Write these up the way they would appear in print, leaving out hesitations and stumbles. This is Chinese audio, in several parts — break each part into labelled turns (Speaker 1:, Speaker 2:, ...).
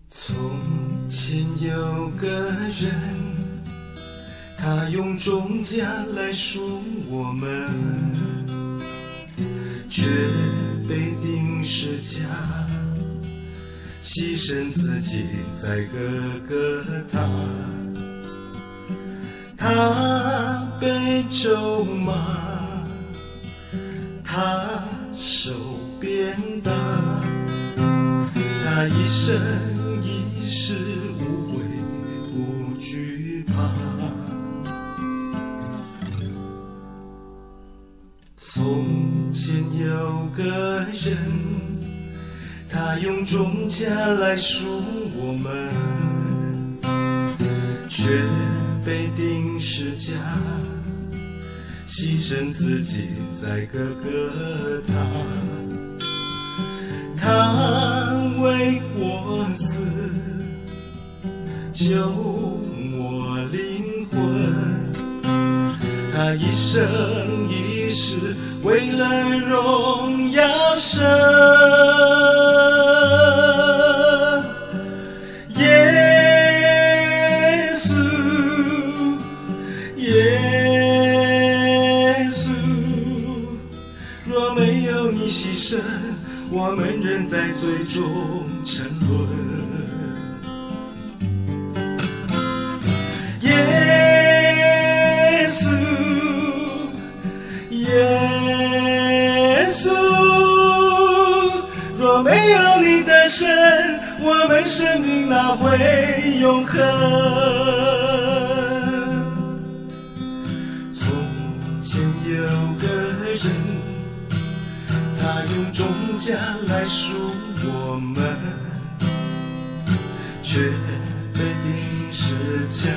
Speaker 1: 从前有个人，他用重价来赎我们，却被钉十架，牺牲自己在各个他。他被咒骂，他受鞭打，他一生一世无畏不惧怕。从前有个人，他用重价来赎我们，却被钉十架，牺牲自己在各个他。他为我死，救我灵魂，他一生一世为了荣耀神。耶稣，若没有你牺牲，我们仍在罪中沉沦。耶稣，耶稣，若没有你的神，我们生命哪会永恒？从前有个人，他用重价来赎我们，却被钉十架，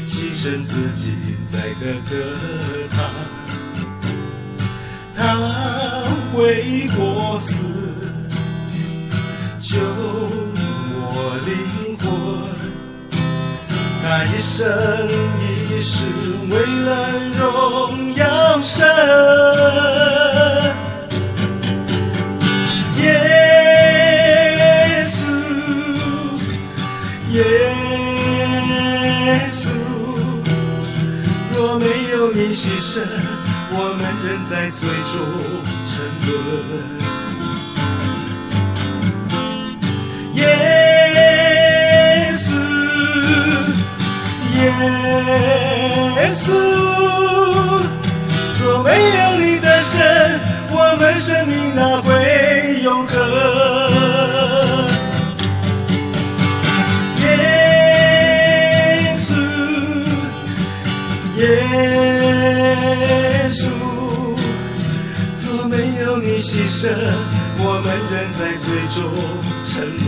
Speaker 1: 牺牲自己在各个他。他为我死，救我灵魂，他一生一世为了荣耀神。耶稣，耶稣，若没有你牺牲，我们仍在罪中沉沦。耶稣，耶稣，若没有你的神，我们生命哪会永恒？耶稣，耶稣，若没有你牺牲，我们仍在罪中沉沦。